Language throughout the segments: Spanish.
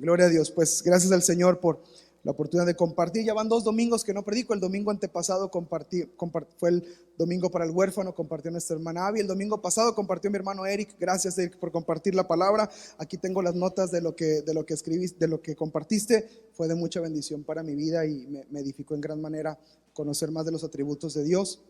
Gloria a Dios. Pues gracias al Señor por la oportunidad de compartir. Ya van 2 domingos que no predico. El domingo antepasado fue el domingo para el huérfano, compartió nuestra hermana Abby. El domingo pasado compartió mi hermano Eric. Gracias, Eric, por compartir la palabra. Aquí tengo las notas de lo que escribiste, de lo que compartiste. Fue de mucha bendición para mi vida y me edificó en gran manera conocer más de los atributos de Dios.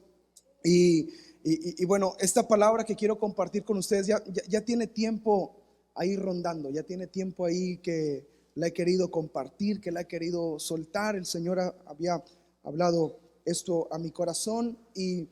Y bueno, esta palabra que quiero compartir con ustedes ya tiene tiempo ahí rondando, ya tiene tiempo ahí que la he querido compartir, que la he querido soltar. El Señor había hablado esto a mi corazón y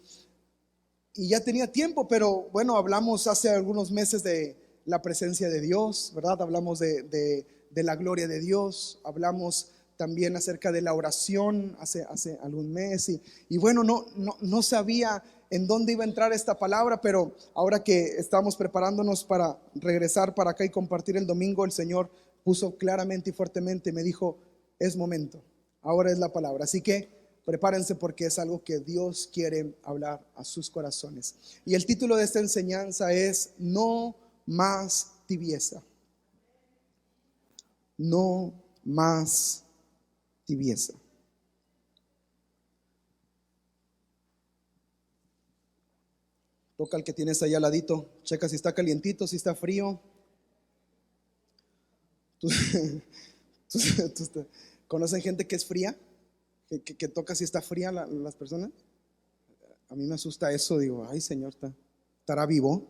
ya tenía tiempo, pero bueno, hablamos hace algunos meses de la presencia de Dios, ¿verdad? Hablamos de la gloria de Dios, hablamos también acerca de la oración hace algún mes y bueno, no sabía en dónde iba a entrar esta palabra, pero ahora que estamos preparándonos para regresar para acá y compartir el domingo, el Señor puso claramente y fuertemente, me dijo, es momento, ahora es la palabra. Así que prepárense porque es algo que Dios quiere hablar a sus corazones. Y el título de esta enseñanza es No más tibieza. No más tibieza. Toca al que tienes ahí al ladito, checa si está calientito, si está frío. ¿Conocen gente que es fría? Que toca si está fría las personas. A mí me asusta eso, digo, ay Señor, ¿estará vivo?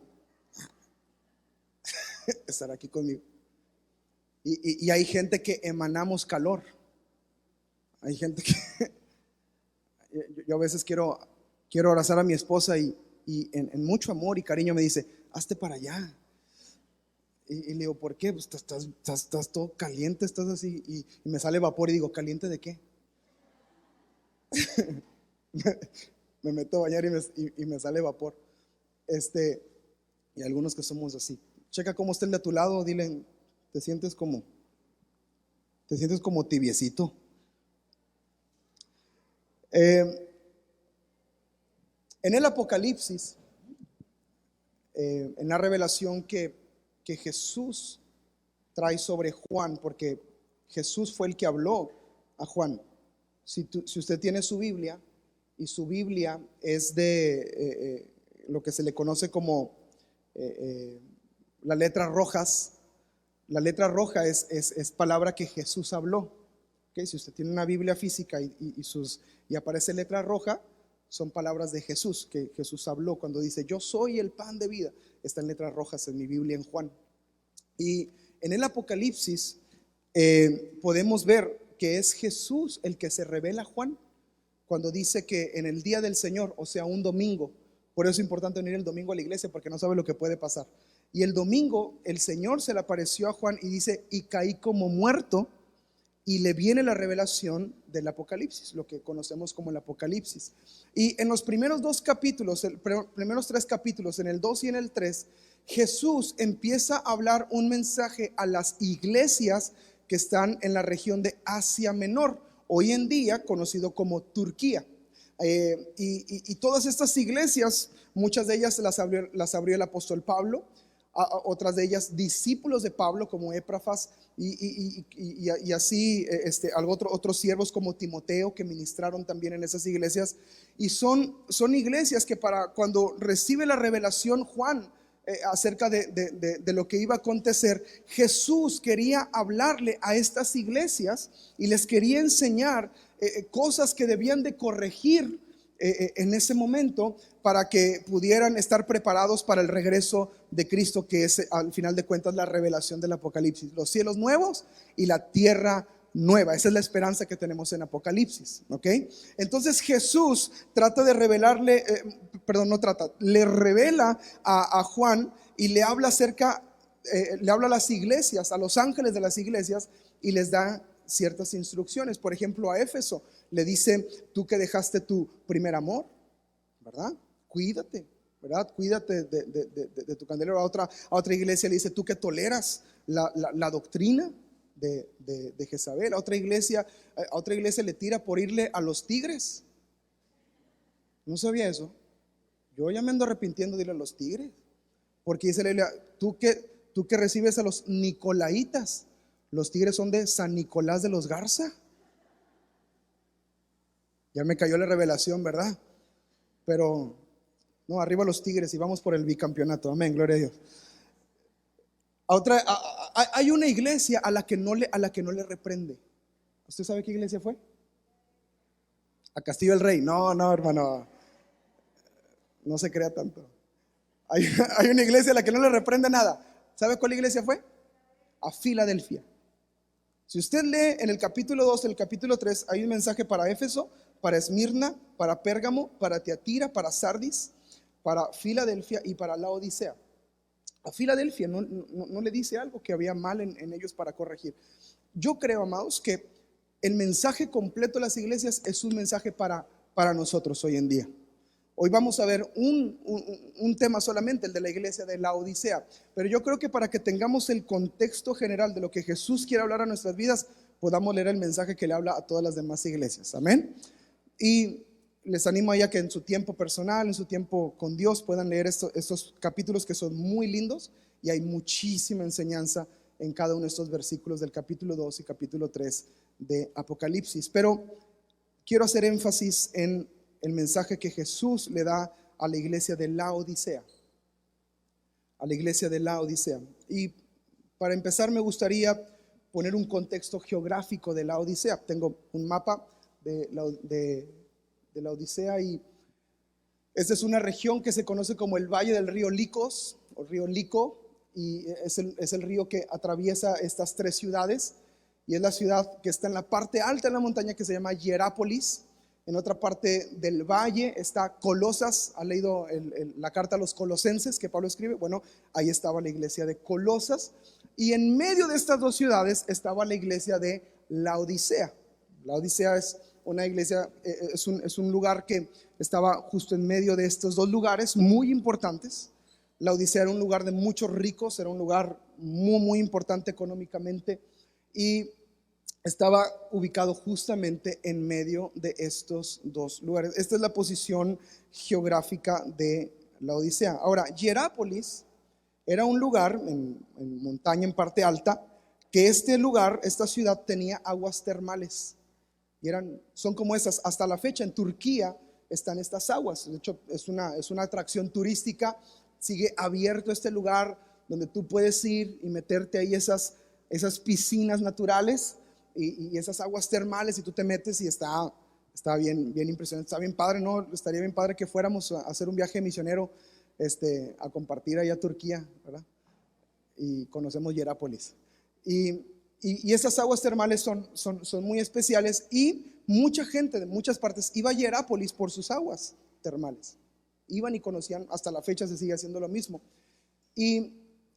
¿Estará aquí conmigo? Y hay gente que emanamos calor. Hay gente que yo a veces quiero abrazar a mi esposa y en mucho amor y cariño me dice, hazte para allá. Y le digo, ¿por qué? Pues estás todo caliente, estás así. Y me sale vapor y digo, ¿caliente de qué? Me meto a bañar y me sale vapor. Y algunos que somos así. Checa cómo está el de tu lado, dile, te sientes como tibiecito. En el Apocalipsis, en la revelación que Jesús trae sobre Juan, porque Jesús fue el que habló a Juan. Si usted tiene su Biblia, y su Biblia es de lo que se le conoce como las letras rojas. La letra roja es palabra que Jesús habló. ¿Okay? Si usted tiene una Biblia física y aparece letra roja, son palabras de Jesús, que Jesús habló cuando dice, yo soy el pan de vida. Está en letras rojas en mi Biblia en Juan. Y en el Apocalipsis podemos ver que es Jesús el que se revela a Juan cuando dice que en el día del Señor, o sea, un domingo. Por eso es importante venir el domingo a la iglesia, porque no sabe lo que puede pasar. Y el domingo el Señor se le apareció a Juan y dice, y caí como muerto. Y le viene la revelación del Apocalipsis, lo que conocemos como el Apocalipsis. Y en los primeros 2 capítulos, primeros 3 capítulos, en el 2 y en el 3, Jesús empieza a hablar un mensaje a las iglesias que están en la región de Asia Menor, hoy en día conocido como Turquía. Y todas estas iglesias, muchas de ellas las abrió el apóstol Pablo, otras de ellas discípulos de Pablo como Epafras y así otros siervos como Timoteo que ministraron también en esas iglesias. Y son iglesias que para cuando recibe la revelación Juan acerca de lo que iba a acontecer, Jesús quería hablarle a estas iglesias y les quería enseñar cosas que debían de corregir en ese momento para que pudieran estar preparados para el regreso de Cristo, que es al final de cuentas la revelación del Apocalipsis, los cielos nuevos y la tierra nueva. Esa es la esperanza que tenemos en Apocalipsis, ¿ok? Entonces Jesús trata de revelarle, le revela a Juan y le habla le habla a las iglesias, a los ángeles de las iglesias, y les da ciertas instrucciones. Por ejemplo, a Éfeso le dice, tú que dejaste tu primer amor, ¿verdad? Cuídate, ¿verdad? Cuídate de tu candelero. A otra iglesia le dice, tú que toleras la doctrina de Jezabel. A otra iglesia le tira por irle a los tigres. ¿No sabía eso? Yo ya me ando arrepintiendo de ir a los tigres, porque dice la Biblia, tú que recibes a los nicolaitas. Los Tigres son de San Nicolás de los Garza. Ya me cayó la revelación, ¿verdad? Pero no, arriba los Tigres y vamos por el bicampeonato. Amén, gloria a Dios. Hay una iglesia a la que no le reprende. ¿Usted sabe qué iglesia fue? A Castillo del Rey. No, hermano, no se crea tanto. Hay una iglesia a la que no le reprende nada. ¿Sabe cuál iglesia fue? A Filadelfia. Si usted lee en el capítulo 2, el capítulo 3, hay un mensaje para Éfeso, para Esmirna, para Pérgamo, para Tiatira, para Sardis, para Filadelfia y para Laodicea. A Filadelfia no le dice algo que había mal en ellos para corregir. Yo creo, amados, que el mensaje completo de las iglesias es un mensaje para nosotros hoy en día. Hoy vamos a ver un tema solamente, el de la iglesia de Laodicea. Pero yo creo que para que tengamos el contexto general de lo que Jesús quiere hablar a nuestras vidas, podamos leer el mensaje que le habla a todas las demás iglesias. Amén. Y les animo a que en su tiempo personal, en su tiempo con Dios, puedan leer estos capítulos que son muy lindos y hay muchísima enseñanza en cada uno de estos versículos del capítulo 2 y capítulo 3 de Apocalipsis. Pero quiero hacer énfasis en el mensaje que Jesús le da a la iglesia de Laodicea. A la iglesia de Laodicea. Y para empezar me gustaría poner un contexto geográfico de Laodicea. Tengo un mapa de Laodicea y esta es una región que se conoce como el Valle del Río Licos o Río Lico, y es el río que atraviesa estas tres ciudades, y es la ciudad que está en la parte alta de la montaña que se llama Hierápolis. En otra parte del valle está Colosas. ¿Ha leído la carta a los colosenses que Pablo escribe? Bueno, ahí estaba la iglesia de Colosas, y en medio de estas dos ciudades estaba la iglesia de Laodicea. Laodicea es una iglesia, es un lugar que estaba justo en medio de estos dos lugares muy importantes. Laodicea era un lugar de muchos ricos, era un lugar muy importante económicamente, y estaba ubicado justamente en medio de estos dos lugares. Esta es la posición geográfica de Laodicea. Ahora, Hierápolis era un lugar en montaña, en parte alta, que esta ciudad tenía aguas termales. Y son como esas, hasta la fecha en Turquía están estas aguas. De hecho, es una atracción turística. Sigue abierto este lugar donde tú puedes ir y meterte ahí esas piscinas naturales y esas aguas termales, y tú te metes y está bien impresionante, está bien padre, ¿no? Estaría bien padre que fuéramos a hacer un viaje misionero, a compartir allá a Turquía, ¿verdad? Y conocemos Hierápolis. Y esas aguas termales son muy especiales, y mucha gente de muchas partes iba a Hierápolis por sus aguas termales. Iban y conocían, hasta la fecha se sigue haciendo lo mismo. Y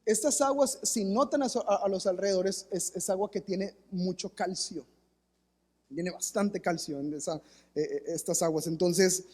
estas aguas, si notan a los alrededores, es agua que tiene mucho calcio. Tiene bastante calcio en estas aguas. Entonces,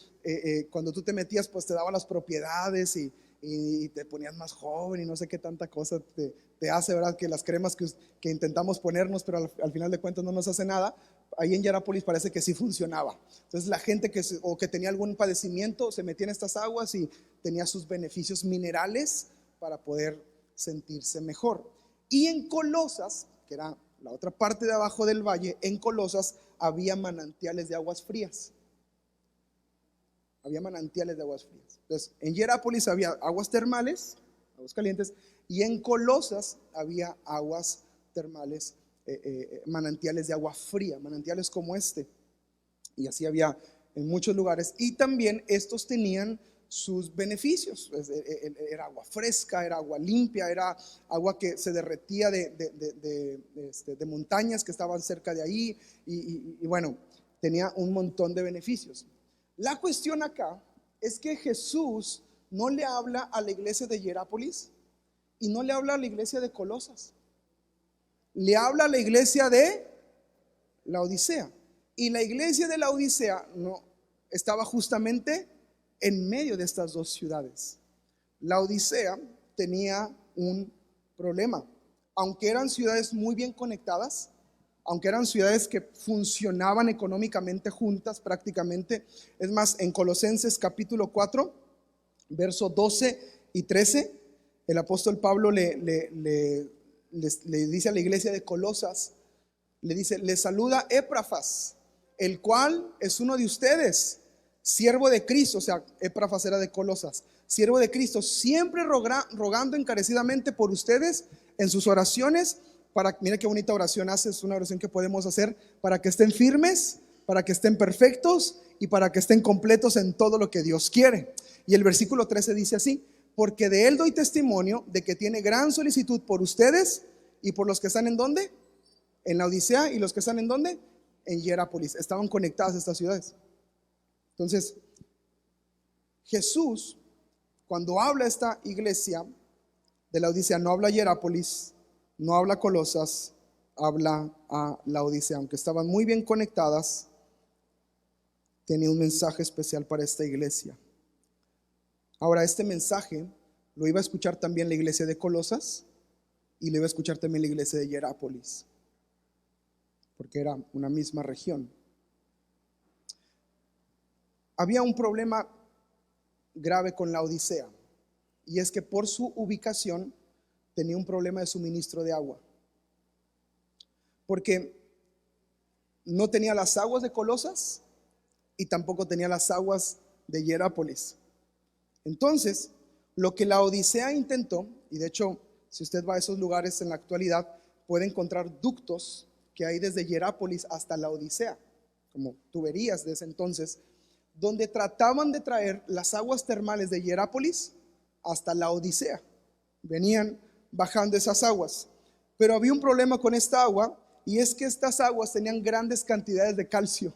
cuando tú te metías, pues te daba las propiedades y te ponías más joven y no sé qué tanta cosa te hace, ¿verdad? Que las cremas que intentamos ponernos, pero al final de cuentas no nos hace nada. Ahí en Hierápolis parece que sí funcionaba. Entonces la gente que tenía algún padecimiento se metía en estas aguas y tenía sus beneficios minerales para poder sentirse mejor. Y en Colosas, que era la otra parte de abajo del valle, en Colosas había manantiales de aguas frías. Había manantiales de aguas frías. Entonces, en Hierápolis había aguas termales, aguas calientes, y en Colosas había aguas termales, manantiales de agua fría, manantiales como este. Y así había en muchos lugares. Y también estos tenían sus beneficios. Era agua fresca, era agua limpia, era agua que se derretía de montañas que estaban cerca de ahí, y bueno, tenía un montón de beneficios. La cuestión acá es que Jesús no le habla a la iglesia de Hierápolis y no le habla a la iglesia de Colosas. Le habla a la iglesia de Laodicea. Y la iglesia de Laodicea no estaba justamente en medio de estas dos ciudades. Laodicea tenía un problema. Aunque eran ciudades muy bien conectadas, aunque eran ciudades que funcionaban económicamente juntas prácticamente. Es más, en Colosenses capítulo 4, versos 12 y 13, el apóstol Pablo le le dice a la iglesia de Colosas, le dice: les saluda Epafras, el cual es uno de ustedes, siervo de Cristo. O sea, Epafras era de Colosas, siervo de Cristo, siempre rogando encarecidamente por ustedes en sus oraciones. Mira qué bonita oración hace. Es una oración que podemos hacer para que estén firmes, para que estén perfectos y para que estén completos en todo lo que Dios quiere. Y el versículo 13 dice así: porque de él doy testimonio de que tiene gran solicitud por ustedes y por los que están ¿en dónde? En la Odisea. ¿Y los que están en dónde? En Hierápolis. Estaban conectadas estas ciudades. Entonces, Jesús, cuando habla a esta iglesia de la Odisea, no habla a Hierápolis, no habla a Colosas, habla a la Odisea. Aunque estaban muy bien conectadas, tenía un mensaje especial para esta iglesia. Ahora, este mensaje lo iba a escuchar también la iglesia de Colosas y lo iba a escuchar también la iglesia de Hierápolis, porque era una misma región. Había un problema grave con la Odisea, y es que por su ubicación tenía un problema de suministro de agua, porque no tenía las aguas de Colosas y tampoco tenía las aguas de Hierápolis. Entonces, lo que la Odisea intentó, y de hecho, si usted va a esos lugares en la actualidad, puede encontrar ductos que hay desde Hierápolis hasta la Odisea, como tuberías de ese entonces, donde trataban de traer las aguas termales de Hierápolis hasta la Odisea. Venían bajando esas aguas, pero había un problema con esta agua, y es que estas aguas tenían grandes cantidades de calcio.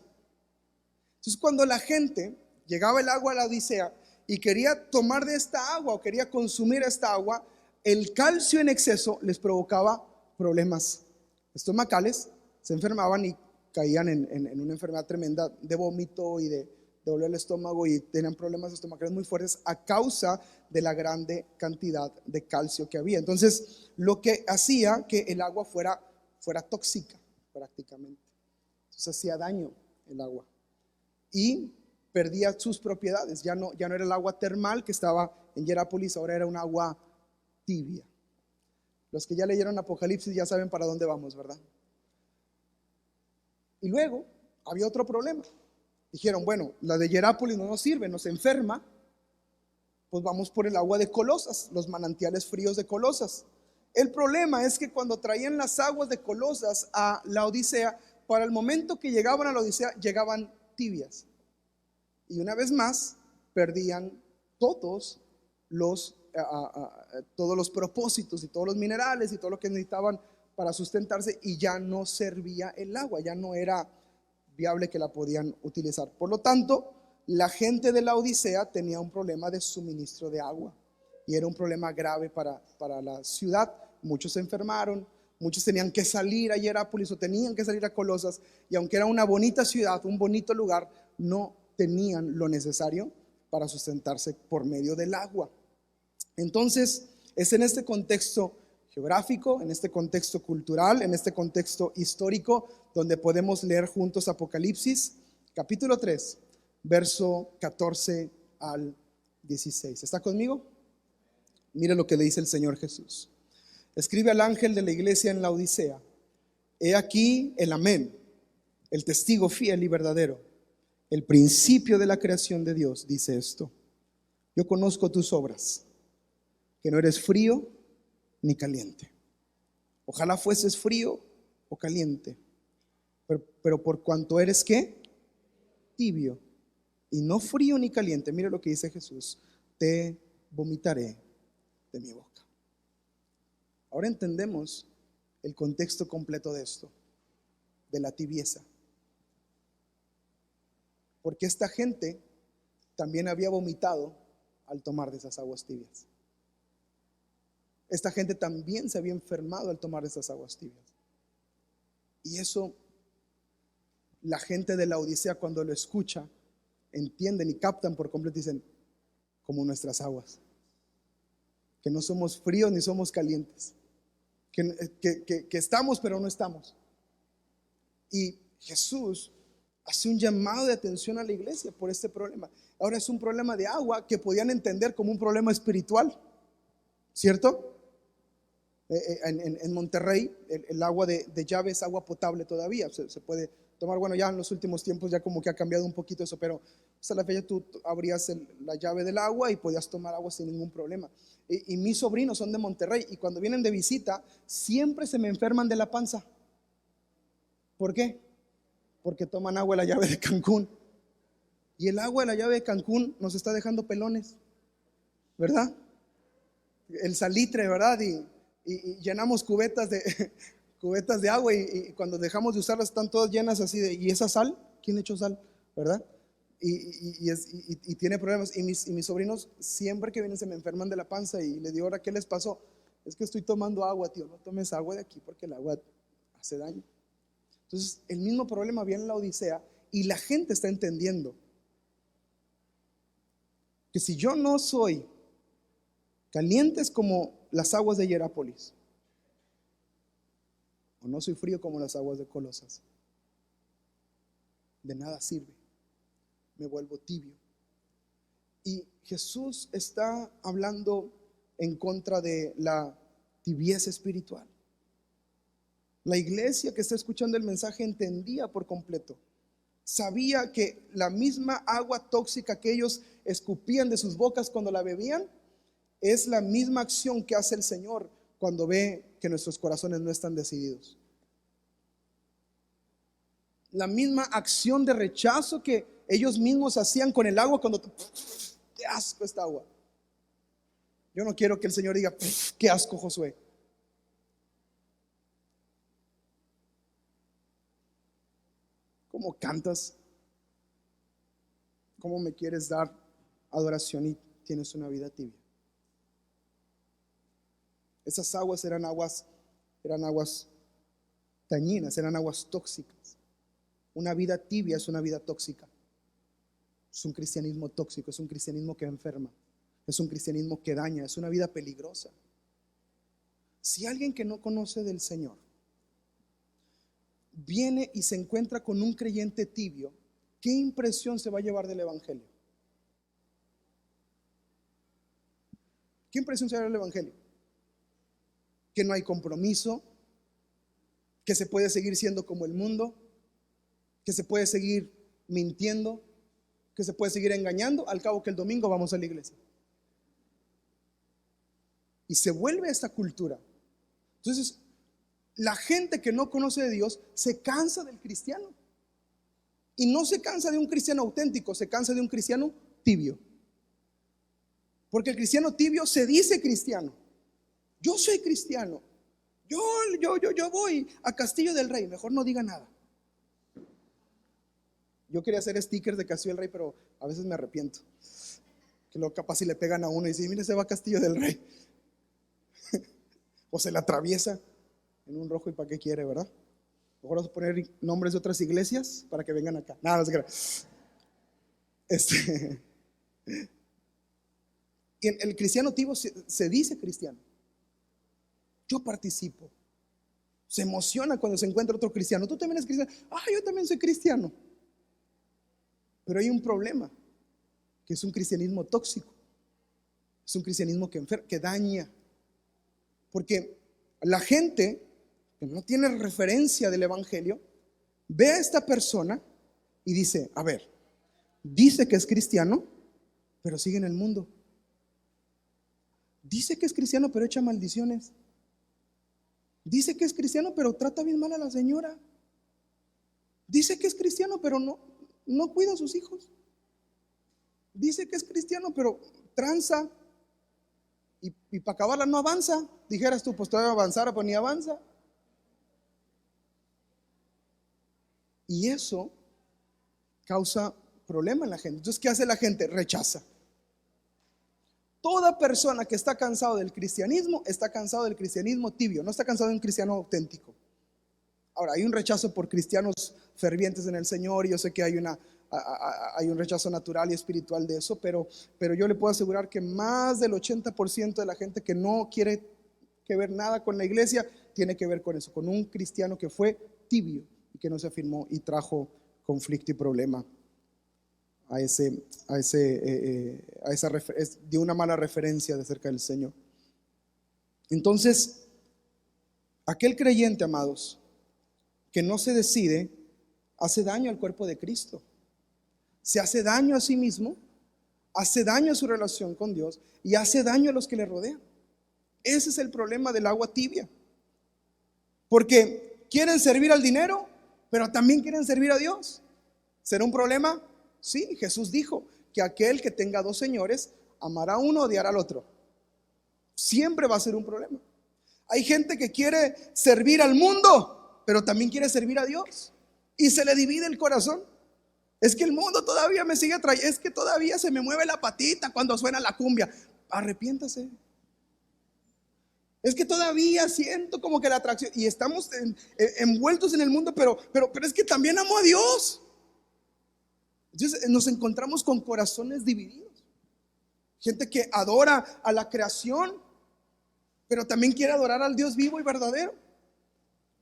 Entonces, cuando la gente llegaba el agua a la Odisea y quería tomar de esta agua o quería consumir esta agua, el calcio en exceso les provocaba problemas estomacales. Se enfermaban y caían en una enfermedad tremenda de vómito y de dolor al estómago, y tenían problemas estomacales muy fuertes a causa de la grande cantidad de calcio que había. Entonces, lo que hacía que el agua fuera tóxica prácticamente. Entonces hacía daño el agua y perdía sus propiedades. Ya no era el agua termal que estaba en Hierápolis, ahora era un agua tibia. Los que ya leyeron Apocalipsis ya saben para dónde vamos, ¿verdad? Y luego había otro problema. Dijeron: bueno, la de Hierápolis no nos sirve, nos enferma, pues vamos por el agua de Colosas, los manantiales fríos de Colosas. El problema es que cuando traían las aguas de Colosas a la Odisea, para el momento que llegaban a la Odisea, llegaban tibias. Y una vez más, perdían todos los propósitos y todos los minerales y todo lo que necesitaban para sustentarse, y ya no servía el agua, ya no era viable que la podían utilizar. Por lo tanto, la gente de la Odisea tenía un problema de suministro de agua, y era un problema grave para la ciudad. Muchos se enfermaron, muchos tenían que salir a Hierápolis o tenían que salir a Colosas, y aunque era una bonita ciudad, un bonito lugar, no tenían lo necesario para sustentarse por medio del agua. Entonces, es en este contexto geográfico, en este contexto cultural, en este contexto histórico, donde podemos leer juntos Apocalipsis, capítulo 3, verso 14 al 16. ¿Está conmigo? Mire lo que le dice el Señor Jesús. Escribe al ángel de la iglesia en la Odisea: he aquí el Amén, el testigo fiel y verdadero, el principio de la creación de Dios, dice esto: yo conozco tus obras, que no eres frío ni caliente. Ojalá fueses frío o caliente, pero por cuanto eres ¿qué? Tibio y no frío ni caliente, mire lo que dice Jesús: te vomitaré de mi boca. Ahora entendemos el contexto completo de esto, de la tibieza. Porque esta gente también había vomitado al tomar de esas aguas tibias. Esta gente también se había enfermado al tomar de esas aguas tibias. Y eso, la gente de la Odisea, cuando lo escucha, entienden y captan por completo, dicen: como nuestras aguas, que no somos fríos ni somos calientes, que estamos pero no estamos. Y Jesús hace un llamado de atención a la iglesia por este problema. Ahora es un problema de agua que podían entender como un problema espiritual, ¿cierto? En Monterrey el agua de llave es agua potable todavía, se puede tomar. Bueno, ya en los últimos tiempos ya como que ha cambiado un poquito eso, pero hasta la fecha tú abrías la llave del agua y podías tomar agua sin ningún problema. Y mis sobrinos son de Monterrey y cuando vienen de visita siempre se me enferman de la panza. ¿Por qué? Porque toman agua de la llave de Cancún. Y el agua de la llave de Cancún nos está dejando pelones, ¿verdad? El salitre, ¿verdad? Y llenamos cubetas cubetas de agua y cuando dejamos de usarlas están todas llenas así de, ¿y esa sal? ¿Quién le echó sal? ¿Verdad? Y tiene problemas. Y mis sobrinos siempre que vienen se me enferman de la panza y le digo, ¿ahora qué les pasó? Es que estoy tomando agua, tío. No tomes agua de aquí porque el agua hace daño. Entonces, el mismo problema había en la Odisea y la gente está entendiendo que si yo no soy calientes como las aguas de Hierápolis, o no soy frío como las aguas de Colosas, de nada sirve, me vuelvo tibio. Y Jesús está hablando en contra de la tibieza espiritual. La iglesia que está escuchando el mensaje entendía por completo, sabía que la misma agua tóxica que ellos escupían de sus bocas cuando la bebían es la misma acción que hace el Señor cuando ve que nuestros corazones no están decididos. La misma acción de rechazo que ellos mismos hacían con el agua cuando, qué asco esta agua. Yo no quiero que el Señor diga, qué asco, Josué. ¿Cómo cantas? ¿Cómo me quieres dar adoración y tienes una vida tibia? Esas aguas eran aguas dañinas, eran aguas tóxicas. Una vida tibia es una vida tóxica. Es un cristianismo tóxico, es un cristianismo que enferma, es un cristianismo que daña, es una vida peligrosa. Si alguien que no conoce del Señor viene y se encuentra con un creyente tibio, ¿qué impresión se va a llevar del Evangelio? ¿Qué impresión se va a llevar del Evangelio? Que no hay compromiso, que se puede seguir siendo como el mundo, que se puede seguir mintiendo, que se puede seguir engañando, al cabo que el domingo vamos a la iglesia. Y se vuelve esta cultura. Entonces, la gente que no conoce de Dios se cansa del cristiano. Y no se cansa de un cristiano auténtico, se cansa de un cristiano tibio. Porque el cristiano tibio se dice cristiano. Yo soy cristiano. Yo voy a Castillo del Rey. Mejor no diga nada. Yo quería hacer stickers de Castillo del Rey, pero a veces me arrepiento. Que luego capaz si le pegan a uno y dicen, mire, se va a Castillo del Rey. O se le atraviesa en un rojo y para qué quiere, ¿verdad? Mejor vamos a poner nombres de otras iglesias para que vengan acá. Nada, no se crea. Y el cristiano tibio se dice cristiano. Yo participo. Se emociona cuando se encuentra otro cristiano. Tú también eres cristiano. Yo también soy cristiano. Pero hay un problema, que es un cristianismo tóxico. Es un cristianismo que daña. Porque la gente que no tiene referencia del Evangelio ve a esta persona y dice, a ver, dice que es cristiano, pero sigue en el mundo. Dice que es cristiano, pero echa maldiciones. Dice que es cristiano, pero trata bien mal a la señora. Dice que es cristiano, pero no cuida a sus hijos. Dice que es cristiano, pero tranza. Y para acabarla no avanza. Dijeras tú, pues todavía avanzara, pues ni avanza. Y eso causa problema en la gente. Entonces, ¿qué hace la gente? Rechaza. Toda persona que está cansado del cristianismo está cansado del cristianismo tibio, no está cansado de un cristiano auténtico. Ahora, hay un rechazo por cristianos fervientes en el Señor y yo sé que hay un rechazo natural y espiritual de eso, pero yo le puedo asegurar que más del 80% de la gente que no quiere que ver nada con la iglesia tiene que ver con eso, con un cristiano que fue tibio y que no se afirmó y trajo conflicto y problema dio una mala referencia de acerca del Señor. Entonces, Aquel creyente, amados, que no se decide, hace daño al cuerpo de Cristo. Se hace daño a sí mismo, hace daño a su relación con Dios y hace daño a los que le rodean. Ese es el problema del agua tibia. Porque quieren servir al dinero, pero también quieren servir a Dios. ¿Será un problema? Sí, Jesús dijo que aquel que tenga dos señores amará a uno, odiará al otro. Siempre va a ser un problema. Hay gente que quiere servir al mundo, pero también quiere servir a Dios. Y se le divide el corazón. Es que el mundo todavía me sigue trayendo, es que todavía se me mueve la patita cuando suena la cumbia. Arrepiéntase. Es que todavía siento como que la atracción, y estamos envueltos en el mundo, pero es que también amo a Dios. Entonces nos encontramos con corazones divididos. Gente que adora a la creación, pero también quiere adorar al Dios vivo y verdadero.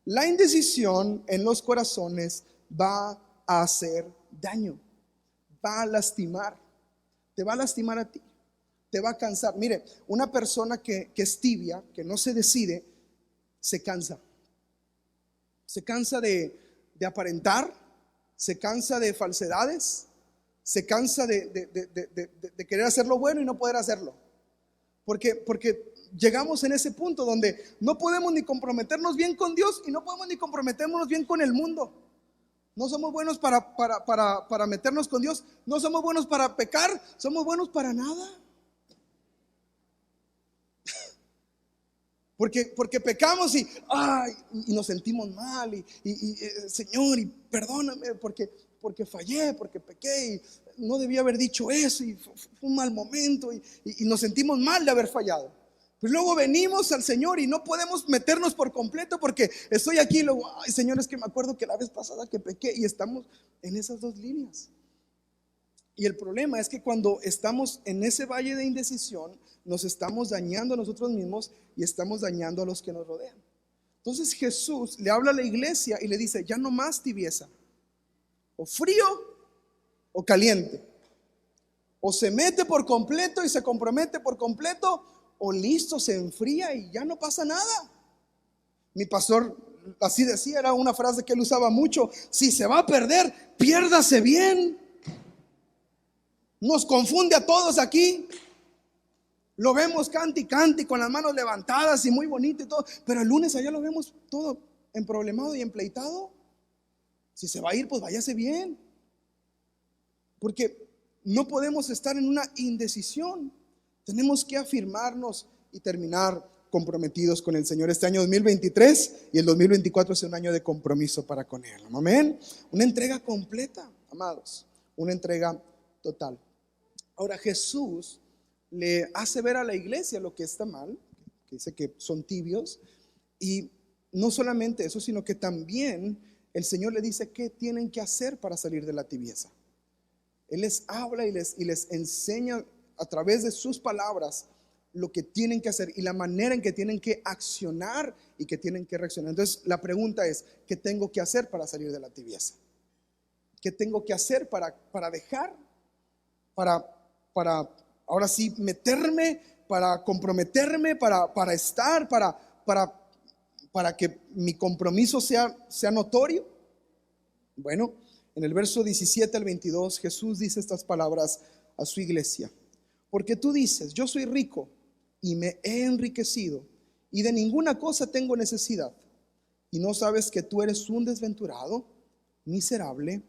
La indecisión en los corazones va a hacer daño, va a lastimar, te va a lastimar a ti, te va a cansar. Mire, una persona que es tibia, que no se decide, se cansa de aparentar, se cansa de falsedades, se cansa de querer hacer lo bueno y no poder hacerlo, porque llegamos en ese punto donde no podemos ni comprometernos bien con Dios y no podemos ni comprometernos bien con el mundo. No somos buenos para meternos con Dios, no somos buenos para pecar, somos buenos para nada. Porque pecamos y nos sentimos mal y Señor, y perdóname porque fallé, porque pequé y no debía haber dicho eso y fue un mal momento y nos sentimos mal de haber fallado. Pues luego venimos al Señor y no podemos meternos por completo porque estoy aquí y luego, Señor, es que me acuerdo que la vez pasada que pequé, y estamos en esas dos líneas. Y el problema es que cuando estamos en ese valle de indecisión, nos estamos dañando a nosotros mismos y estamos dañando a los que nos rodean. Entonces Jesús le habla a la iglesia y le dice: ya no más tibieza, o frío o caliente, o se mete por completo y se compromete por completo, o listo, se enfría y ya no pasa nada. Mi pastor así decía, era una frase que él usaba mucho: si se va a perder, piérdase bien. Nos confunde a todos aquí. Lo vemos cante y cante con las manos levantadas y muy bonito y todo, pero el lunes allá lo vemos todo emproblemado y empleitado. Si se va a ir, pues váyase bien, porque no podemos estar en una indecisión. Tenemos que afirmarnos y terminar comprometidos con el Señor. Este año 2023 y el 2024 es un año de compromiso para con Él. Amén. Una entrega completa, amados, una entrega total. Ahora Jesús le hace ver a la iglesia lo que está mal, que dice que son tibios, y no solamente eso, sino que también el Señor le dice qué tienen que hacer para salir de la tibieza. Él les habla y les enseña a través de sus palabras lo que tienen que hacer y la manera en que tienen que accionar y que tienen que reaccionar. Entonces la pregunta es: ¿qué tengo que hacer para salir de la tibieza? ¿Qué tengo que hacer para dejar, para ahora sí meterme, para comprometerme, para estar, para que mi compromiso sea notorio? Bueno, en el verso 17 al 22 Jesús dice estas palabras a su iglesia: porque tú dices, yo soy rico y me he enriquecido y de ninguna cosa tengo necesidad, y no sabes que tú eres un desventurado, miserable,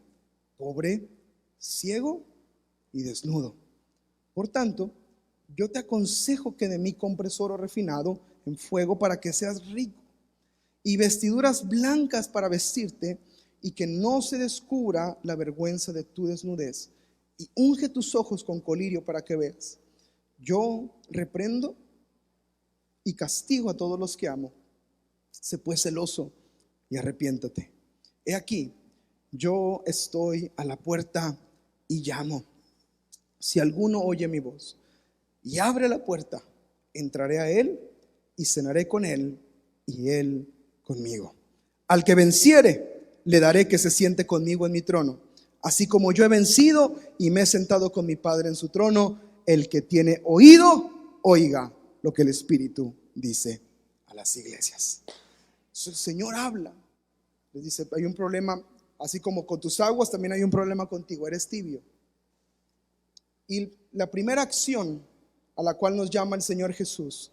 pobre, ciego y desnudo. Por tanto, yo te aconsejo que de mí compres oro refinado en fuego para que seas rico, y vestiduras blancas para vestirte, y que no se descubra la vergüenza de tu desnudez, y unge tus ojos con colirio para que veas. Yo reprendo y castigo a todos los que amo. Sé pues celoso y arrepiéntate. He aquí, yo estoy a la puerta y llamo. Si alguno oye mi voz y abre la puerta, entraré a él y cenaré con él y él conmigo. Al que venciere, le daré que se siente conmigo en mi trono, así como yo he vencido y me he sentado con mi Padre en su trono. El que tiene oído, oiga lo que el Espíritu dice a las iglesias. El Señor habla. Les dice, hay un problema, así como con tus aguas, también hay un problema contigo, eres tibio. Y la primera acción a la cual nos llama el Señor Jesús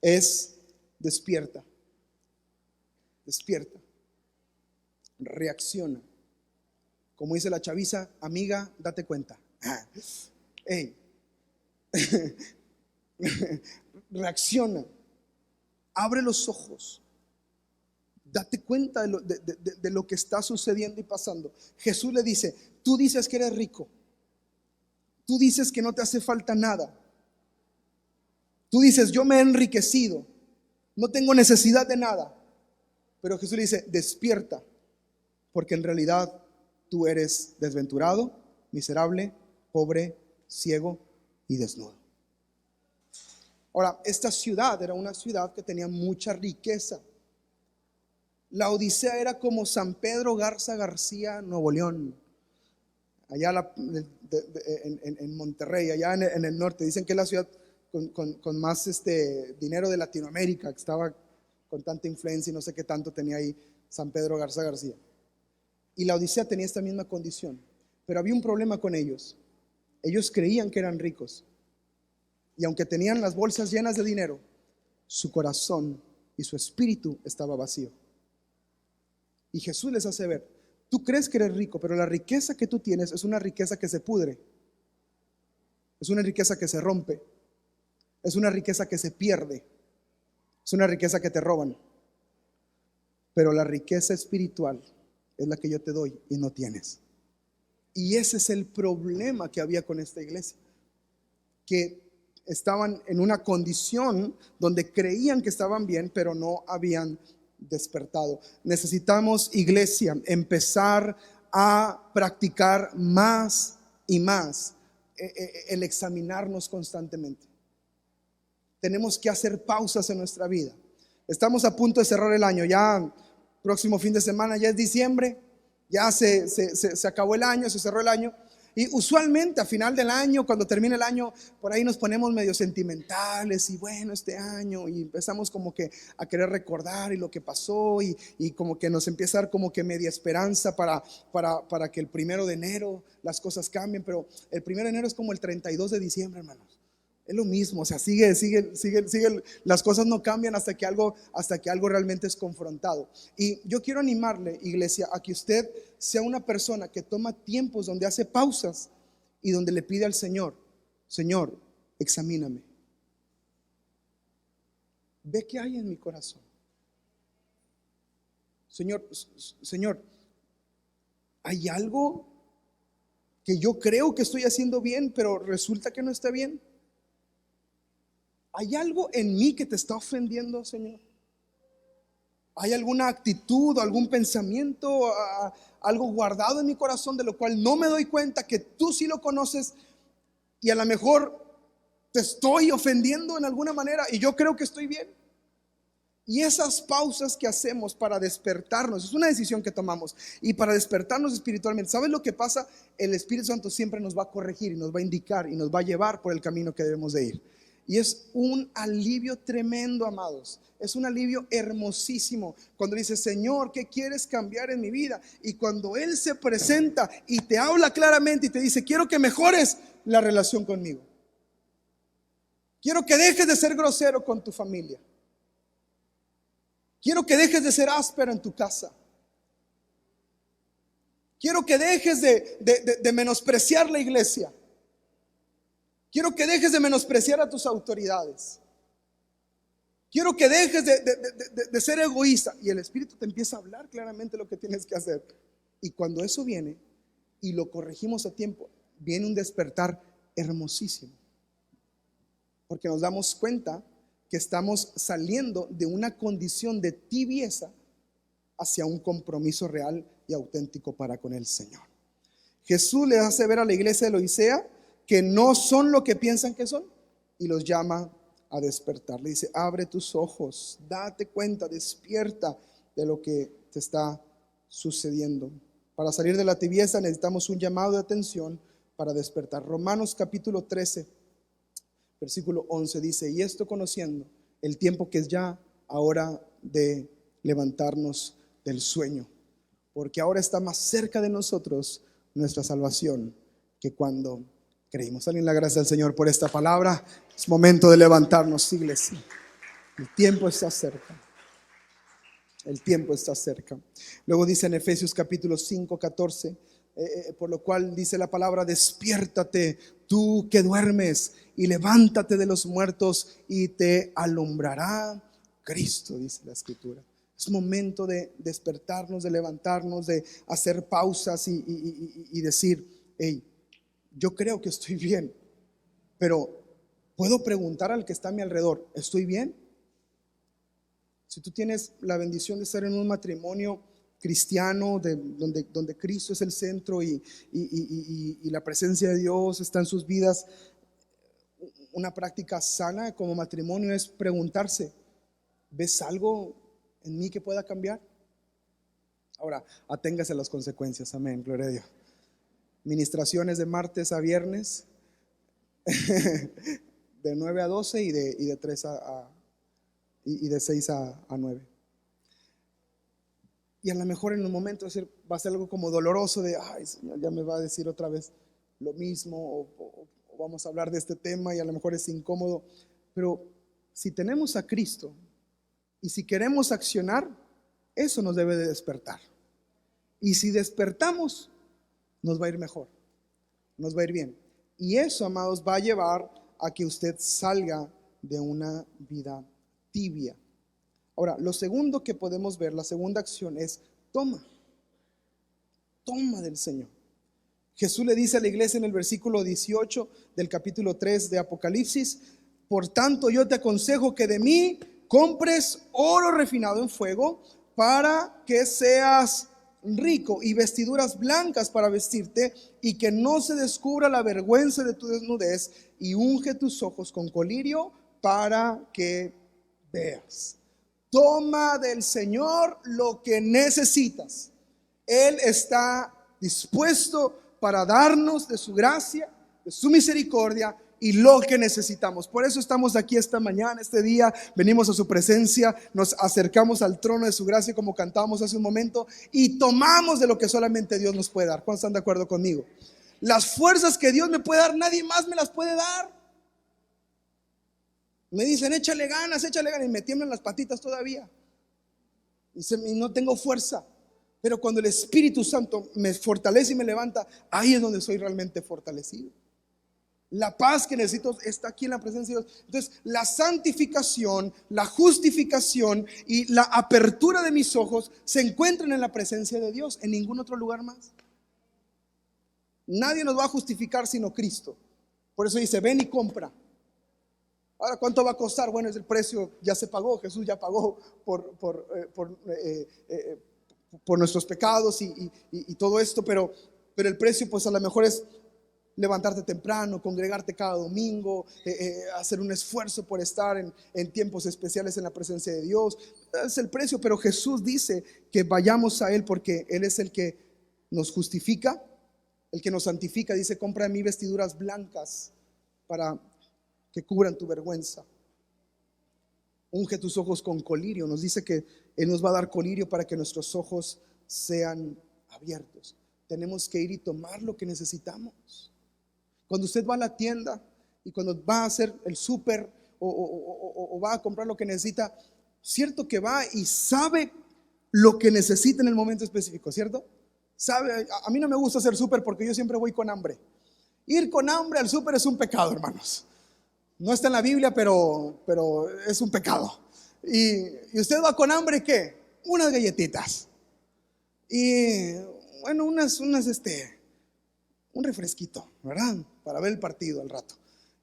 es despierta. Despierta. Reacciona. Como dice la chaviza, amiga, date cuenta. Hey. Reacciona. Abre los ojos. Date cuenta de lo que está sucediendo y pasando. Jesús le dice, tú dices que eres rico. Tú dices que no te hace falta nada. Tú dices, yo me he enriquecido. No tengo necesidad de nada. Pero Jesús le dice, despierta. Porque en realidad tú eres desventurado, miserable, pobre, ciego y desnudo. Ahora, esta ciudad era una ciudad que tenía mucha riqueza. La Odisea era como San Pedro Garza García, Nuevo León. Allá en Monterrey, allá en el norte. Dicen que es la ciudad con más dinero de Latinoamérica, que estaba con tanta influencia y no sé qué tanto tenía ahí San Pedro Garza García. Y la Odisea tenía esta misma condición. Pero había un problema con ellos. Ellos creían que eran ricos. Y aunque tenían las bolsas llenas de dinero, su corazón y su espíritu estaba vacío. Y Jesús les hace ver, tú crees que eres rico, pero la riqueza que tú tienes es una riqueza que se pudre. Es una riqueza que se rompe. Es una riqueza que se pierde. Es una riqueza que te roban. Pero la riqueza espiritual es la que yo te doy y no tienes. Y ese es el problema que había con esta iglesia. Que estaban en una condición donde creían que estaban bien, pero no habían despertado. Necesitamos, iglesia, empezar a practicar más y más el examinarnos constantemente. Tenemos que hacer pausas en nuestra vida. Estamos a punto de cerrar el año, ya próximo fin de semana, ya es diciembre, ya se acabó el año, se cerró el año. Y usualmente a final del año, cuando termina el año, por ahí nos ponemos medio sentimentales y bueno, este año, y empezamos como que a querer recordar y lo que pasó y como que nos empieza a dar como que media esperanza para que el 1 de enero las cosas cambien. Pero el 1 de enero es como el 32 de diciembre, hermanos. Es lo mismo, o sea, sigue, las cosas no cambian hasta que algo realmente es confrontado. Y yo quiero animarle, iglesia, a que usted sea una persona que toma tiempos donde hace pausas y donde le pide al Señor, Señor, examíname. Ve qué hay en mi corazón. Señor, ¿hay algo que yo creo que estoy haciendo bien, pero resulta que no está bien? ¿Hay algo en mí que te está ofendiendo, Señor? ¿Hay alguna actitud o algún pensamiento, algo guardado en mi corazón de lo cual no me doy cuenta, que tú sí lo conoces y a lo mejor te estoy ofendiendo en alguna manera y yo creo que estoy bien? Y esas pausas que hacemos para despertarnos, es una decisión que tomamos, y para despertarnos espiritualmente, ¿sabes lo que pasa? El Espíritu Santo siempre nos va a corregir y nos va a indicar y nos va a llevar por el camino que debemos de ir. Y es un alivio tremendo, amados. Es un alivio hermosísimo cuando dices, Señor, ¿qué quieres cambiar en mi vida? Y cuando Él se presenta y te habla claramente y te dice, quiero que mejores la relación conmigo. Quiero que dejes de ser grosero con tu familia. Quiero que dejes de ser áspero en tu casa. Quiero que dejes de menospreciar la iglesia. Quiero que dejes de menospreciar a tus autoridades. Quiero que dejes de ser egoísta. Y el Espíritu te empieza a hablar claramente lo que tienes que hacer. Y cuando eso viene y lo corregimos a tiempo, viene un despertar hermosísimo. Porque nos damos cuenta que estamos saliendo de una condición de tibieza hacia un compromiso real y auténtico para con el Señor. Jesús le hace ver a la iglesia de Laodicea que no son lo que piensan que son y los llama a despertar. Le dice, abre tus ojos, date cuenta, despierta de lo que te está sucediendo. Para salir de la tibieza necesitamos un llamado de atención para despertar. Romanos capítulo 13, versículo 11 dice, y esto conociendo el tiempo que es ya ahora de levantarnos del sueño, porque ahora está más cerca de nosotros nuestra salvación que cuando creímos. Dale la gracia al Señor por esta palabra. Es momento de levantarnos, iglesia. El tiempo está cerca. El tiempo está cerca. Luego dice en Efesios capítulo 5, 14, por lo cual dice la palabra: despiértate tú que duermes y levántate de los muertos y te alumbrará Cristo, dice la Escritura. Es momento de despertarnos, de levantarnos, de hacer pausas y decir: hey, yo creo que estoy bien, pero puedo preguntar al que está a mi alrededor, ¿estoy bien? Si tú tienes la bendición de estar en un matrimonio cristiano donde Cristo es el centro y la presencia de Dios está en sus vidas, una práctica sana como matrimonio es preguntarse: ¿ves algo en mí que pueda cambiar? Ahora, aténgase a las consecuencias. Amén, gloria a Dios. Ministraciones de martes a viernes de 9 a 12 y de 3 y de 6 a 9. Y a lo mejor en un momento va a ser algo como doloroso de: ay, Señor, ya me va a decir otra vez lo mismo, o vamos a hablar de este tema y a lo mejor es incómodo. Pero si tenemos a Cristo y si queremos accionar, eso nos debe de despertar. Y si despertamos, nos va a ir mejor, nos va a ir bien. Y eso, amados, va a llevar a que usted salga de una vida tibia. Ahora, lo segundo que podemos ver, la segunda acción es: toma del Señor. Jesús le dice a la iglesia en el versículo 18 del capítulo 3 de Apocalipsis: por tanto yo te aconsejo que de mí compres oro refinado en fuego para que seas rico, y vestiduras blancas para vestirte, y que no se descubra la vergüenza de tu desnudez, y unge tus ojos con colirio para que veas. Toma del Señor lo que necesitas. Él está dispuesto para darnos de su gracia, de su misericordia y lo que necesitamos. Por eso estamos aquí esta mañana, este día. Venimos a su presencia, nos acercamos al trono de su gracia, como cantábamos hace un momento, y tomamos de lo que solamente Dios nos puede dar. ¿Cuántos están de acuerdo conmigo? Las fuerzas que Dios me puede dar, nadie más me las puede dar. Me dicen: échale ganas, y me tiemblan las patitas todavía y no tengo fuerza. Pero cuando el Espíritu Santo me fortalece y me levanta, ahí es donde soy realmente fortalecido. La paz que necesito está aquí en la presencia de Dios. Entonces, la santificación, la justificación y la apertura de mis ojos se encuentran en la presencia de Dios, en ningún otro lugar más. Nadie nos va a justificar sino Cristo. Por eso dice: ven y compra. Ahora, ¿cuánto va a costar? Bueno, es el precio, ya se pagó. Jesús ya pagó por nuestros pecados y todo esto, pero el precio, pues a lo mejor es levantarte temprano, congregarte cada domingo, hacer un esfuerzo por estar en tiempos especiales en la presencia de Dios. Es el precio, pero Jesús dice que vayamos a Él porque Él es el que nos justifica, el que nos santifica. Dice: compra de mí vestiduras blancas para que cubran tu vergüenza. Unge tus ojos con colirio. Nos dice que Él nos va a dar colirio para que nuestros ojos sean abiertos. Tenemos que ir y tomar lo que necesitamos. Cuando usted va a la tienda y cuando va a hacer el súper o va a comprar lo que necesita, cierto que va y sabe lo que necesita en el momento específico, ¿cierto? Sabe. A mí no me gusta hacer súper porque yo siempre voy con hambre. Ir con hambre al súper es un pecado, hermanos. No está en la Biblia, pero es un pecado. Y usted va con hambre, ¿qué? Unas galletitas. Y bueno, un refresquito, ¿verdad? Para ver el partido al rato.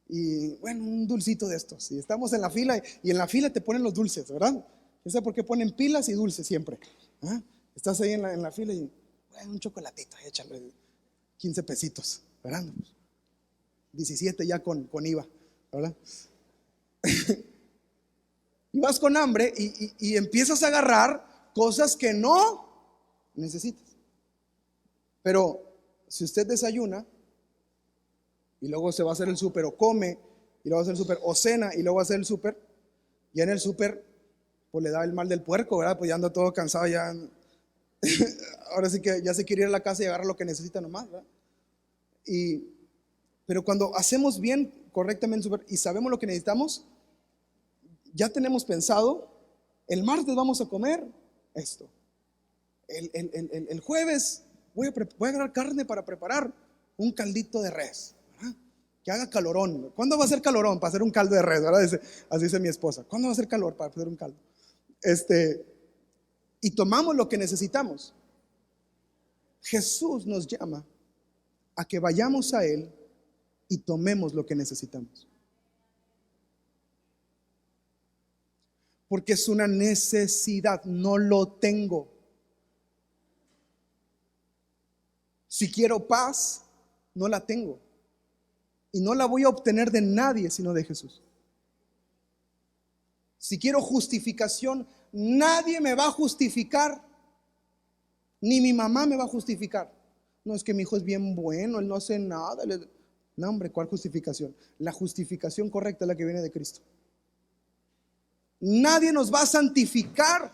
Y bueno, un dulcito de estos. Y estamos en la fila, y en la fila te ponen los dulces, ¿verdad? No sé por qué ponen pilas y dulces siempre. ¿Ah? Estás ahí en la fila y bueno, un chocolatito, échale 15 pesitos, ¿verdad? 17 ya con IVA, ¿verdad? Y vas con hambre y empiezas a agarrar cosas que no necesitas. Pero si usted desayuna y luego se va a hacer el súper, o come y luego va a hacer el súper, o cena y luego va a hacer el súper, ya en el súper pues le da el mal del puerco, ¿verdad? Pues ya ando todo cansado ya. Ahora sí que ya se quiere ir a la casa y agarrar lo que necesita nomás, ¿verdad? Pero cuando hacemos bien, correctamente y sabemos lo que necesitamos, ya tenemos pensado, el martes vamos a comer esto. El jueves voy a agarrar carne para preparar un caldito de res, ¿verdad? Que haga calorón. ¿Cuándo va a ser calorón para hacer un caldo de res, verdad? Así dice mi esposa. ¿Cuándo va a ser calor para hacer un caldo? Y tomamos lo que necesitamos. Jesús nos llama a que vayamos a Él y tomemos lo que necesitamos. Porque es una necesidad, no lo tengo. Si quiero paz, no la tengo. Y no la voy a obtener de nadie sino de Jesús. Si quiero justificación, nadie me va a justificar. Ni mi mamá me va a justificar. No, es que mi hijo es bien bueno, él no hace nada. No, hombre, ¿cuál justificación? La justificación correcta es la que viene de Cristo. Nadie nos va a santificar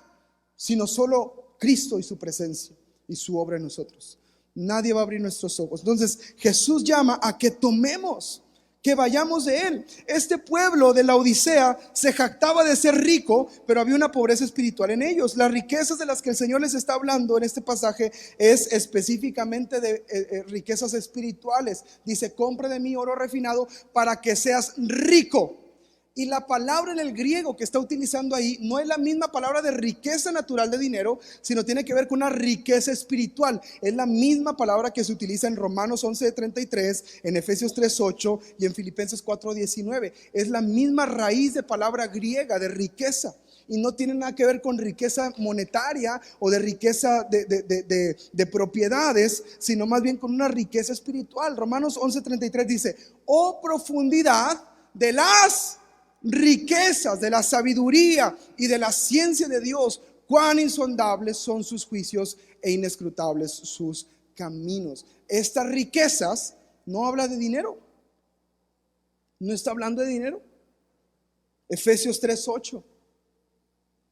sino solo Cristo y su presencia y su obra en nosotros. Nadie va a abrir nuestros ojos. Entonces Jesús llama a que tomemos, que vayamos de Él. Este pueblo de la Odisea se jactaba de ser rico, pero había una pobreza espiritual en ellos. Las riquezas de las que el Señor les está hablando en este pasaje es específicamente de riquezas espirituales. Dice: compra de mí oro refinado para que seas rico. Y la palabra en el griego que está utilizando ahí no es la misma palabra de riqueza natural de dinero, sino tiene que ver con una riqueza espiritual. Es la misma palabra que se utiliza en Romanos 11:33, en Efesios 3:8 y en Filipenses 4:19. Es la misma raíz de palabra griega de riqueza. Y no tiene nada que ver con riqueza monetaria o de riqueza de propiedades, sino más bien con una riqueza espiritual. Romanos 11:33 dice: oh profundidad de las riquezas, de la sabiduría y de la ciencia de Dios, cuán insondables son sus juicios e inescrutables sus caminos. Estas riquezas no habla de dinero. No está hablando de dinero. Efesios 3:8: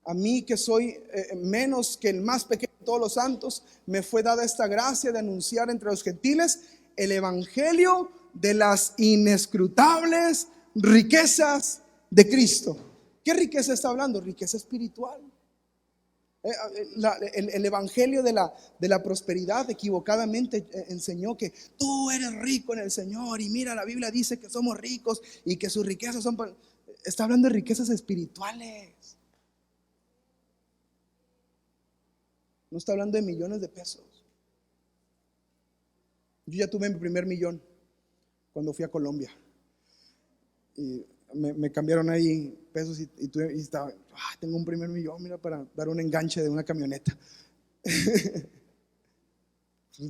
a mí, que soy menos que el más pequeño de todos los santos, me fue dada esta gracia de anunciar entre los gentiles el evangelio de las inescrutables riquezas de Cristo. ¿Qué riqueza está hablando? Riqueza espiritual. El evangelio de la prosperidad equivocadamente enseñó que tú eres rico en el Señor, y mira, la Biblia dice que somos ricos y que sus riquezas son. Está hablando de riquezas espirituales. No está hablando de millones de pesos. Yo ya tuve mi primer millón cuando fui a Colombia. Y me cambiaron ahí pesos y estaba, tengo un primer millón, mira, para dar un enganche de una camioneta. El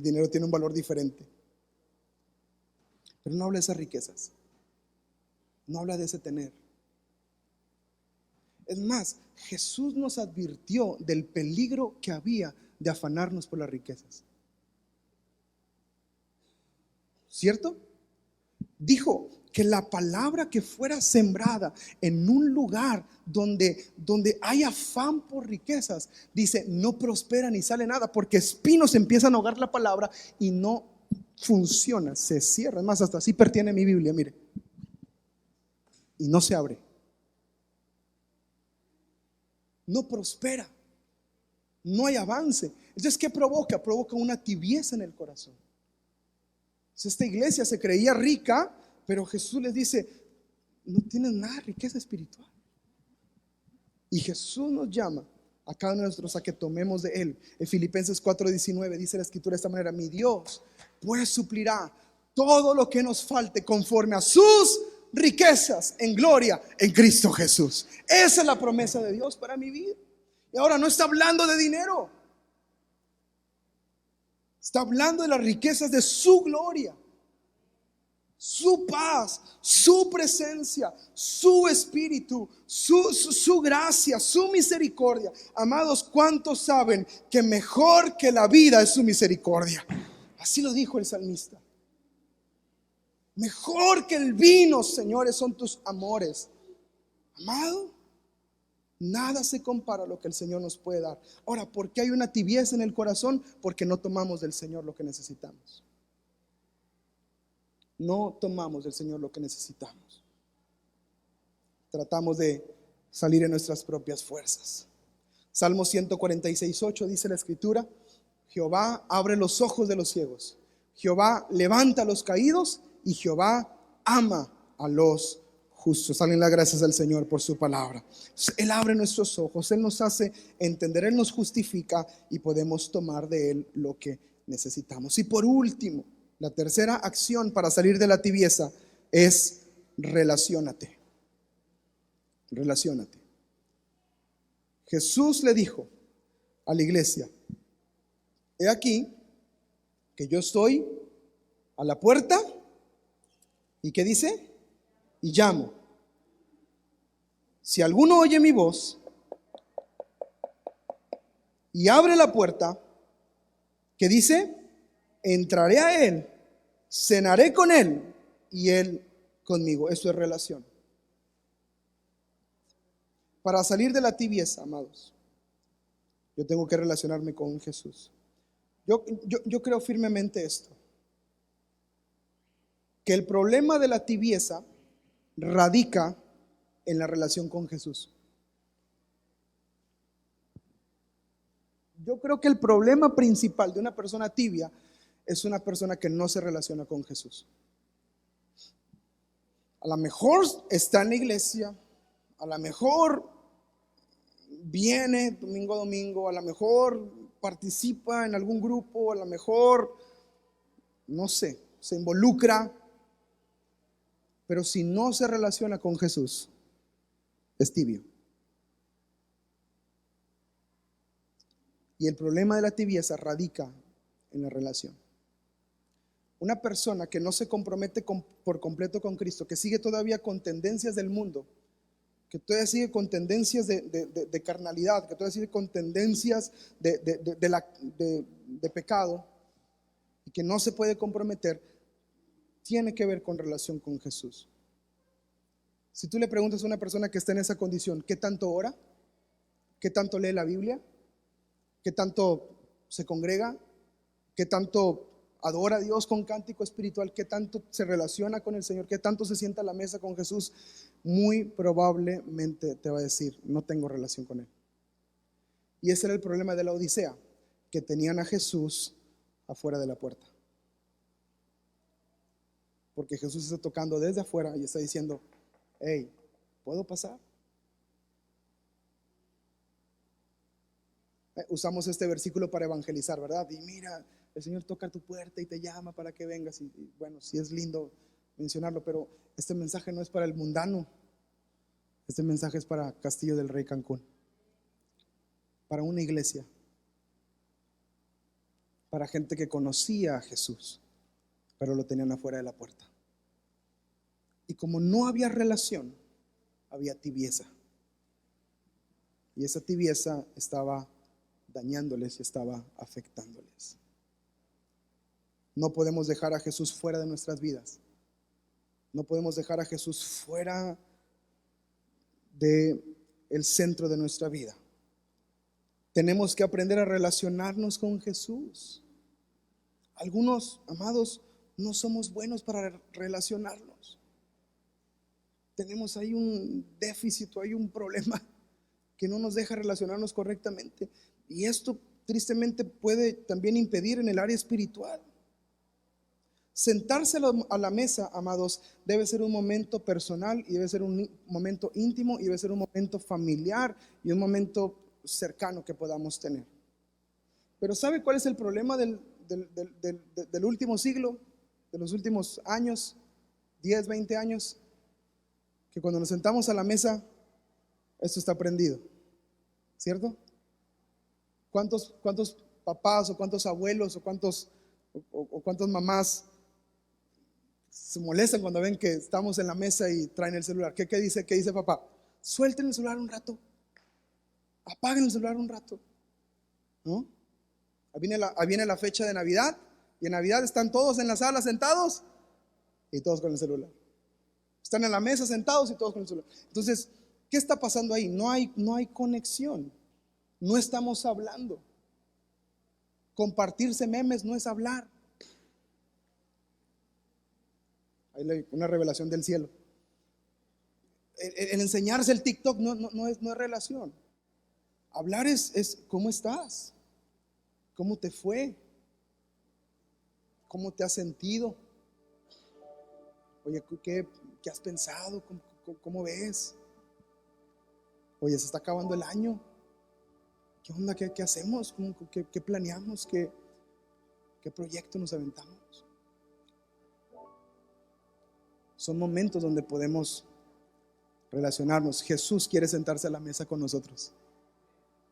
dinero tiene un valor diferente. Pero no habla de esas riquezas. No habla de ese tener. Es más, Jesús nos advirtió del peligro que había de afanarnos por las riquezas. ¿Cierto? Dijo que la palabra que fuera sembrada en un lugar donde hay afán por riquezas, dice, no prospera ni sale nada, porque espinos empiezan a ahogar la palabra y no funciona, se cierra. Es más, hasta así pertiene mi Biblia, mire, y no se abre. No prospera, no hay avance. Entonces, ¿qué provoca? Provoca una tibieza en el corazón. Esta iglesia se creía rica, pero Jesús les dice: no tienen nada de riqueza espiritual. Y Jesús nos llama a cada uno de nosotros a que tomemos de Él. En Filipenses 4:19 dice la escritura de esta manera: mi Dios pues suplirá todo lo que nos falte conforme a sus riquezas en gloria en Cristo Jesús. Esa es la promesa de Dios para mi vida. Y ahora no está hablando de dinero, está hablando de las riquezas de su gloria, su paz, su presencia, su espíritu, su gracia, su misericordia. Amados, ¿cuántos saben que mejor que la vida es su misericordia? Así lo dijo el salmista. Mejor que el vino, señores, son tus amores. Amado, Nada se compara a lo que el Señor nos puede dar. Ahora, ¿por qué hay una tibieza en el corazón? Porque no tomamos del Señor lo que necesitamos. No tomamos del Señor lo que necesitamos. Tratamos de salir en nuestras propias fuerzas. Salmo 146:8 dice la Escritura: Jehová abre los ojos de los ciegos, Jehová levanta a los caídos y Jehová ama a los justos. Salen las gracias al Señor por su palabra. Él abre nuestros ojos, Él nos hace entender, Él nos justifica y podemos tomar de Él lo que necesitamos. Y por último, la tercera acción para salir de la tibieza es relaciónate. Relaciónate. Jesús le dijo a la iglesia: he aquí que yo estoy a la puerta y ¿qué dice? Y llamo. Si alguno oye mi voz y abre la puerta, ¿qué dice? Entraré a él, cenaré con él y él conmigo. Eso es relación. Para salir de la tibieza, amados, yo tengo que relacionarme con Jesús. Yo creo firmemente esto, que el problema de la tibieza radica en la relación con Jesús. Yo creo que el problema principal de una persona tibia es una persona que no se relaciona con Jesús. A lo mejor está en la iglesia, a lo mejor viene domingo a domingo, a lo mejor participa en algún grupo, a lo mejor, no sé, se involucra, pero si no se relaciona con Jesús, es tibio. Y el problema de la tibieza radica en la relación. Una persona que no se compromete por completo con Cristo, que sigue todavía con tendencias del mundo, que todavía sigue con tendencias de carnalidad, que todavía sigue con tendencias de pecado, y que no se puede comprometer, tiene que ver con relación con Jesús. Si tú le preguntas a una persona que está en esa condición, ¿qué tanto ora? ¿Qué tanto lee la Biblia? ¿Qué tanto se congrega? ¿Qué tanto adora a Dios con cántico espiritual? ¿Qué tanto se relaciona con el Señor? ¿Qué tanto se sienta a la mesa con Jesús? Muy probablemente te va a decir: no tengo relación con Él. Y ese era el problema de la Odisea, que tenían a Jesús afuera de la puerta. Porque Jesús está tocando desde afuera y está diciendo: hey, ¿puedo pasar? Usamos este versículo para evangelizar, ¿verdad? Y mira, el Señor toca tu puerta y te llama para que vengas. Y bueno, sí es lindo mencionarlo, pero este mensaje no es para el mundano. Este mensaje es para Castillo del Rey Cancún, para una iglesia, para gente que conocía a Jesús, pero lo tenían afuera de la puerta. Y como no había relación, había tibieza. Y esa tibieza estaba dañándoles y estaba afectándoles. No podemos dejar a Jesús fuera de nuestras vidas. No podemos dejar a Jesús fuera del centro de nuestra vida. Tenemos que aprender a relacionarnos con Jesús. Algunos, amados, no somos buenos para relacionarnos. Tenemos ahí un déficit, hay un problema que no nos deja relacionarnos correctamente. Y esto tristemente puede también impedir en el área espiritual. Sentarse a la mesa, amados, debe ser un momento personal y debe ser un momento íntimo y debe ser un momento familiar y un momento cercano que podamos tener. Pero ¿sabe cuál es el problema del último siglo, de los últimos años, 10, 20 años? Que cuando nos sentamos a la mesa, esto está prendido, ¿cierto? ¿Cuántos papás o cuántos abuelos o cuántas mamás se molestan cuando ven que estamos en la mesa y traen el celular? ¿Qué dice papá? Suelten el celular un rato, apaguen el celular un rato, ¿no? Ahí viene la fecha de Navidad, y en Navidad están todos en la sala sentados y todos con el celular. Están en la mesa sentados y todos con el celular. Entonces, ¿Qué está pasando ahí? No hay conexión. No estamos hablando. Compartirse memes no es hablar. Hay una revelación del cielo. El enseñarse el TikTok no es relación. Hablar es ¿cómo estás? ¿Cómo te fue? ¿Cómo te has sentido? Oye, ¿qué has pensado? ¿Cómo ves? Oye, se está acabando el año. ¿Qué onda? ¿Qué hacemos? ¿Qué planeamos? ¿Qué proyecto nos aventamos? Son momentos donde podemos relacionarnos. Jesús quiere sentarse a la mesa con nosotros.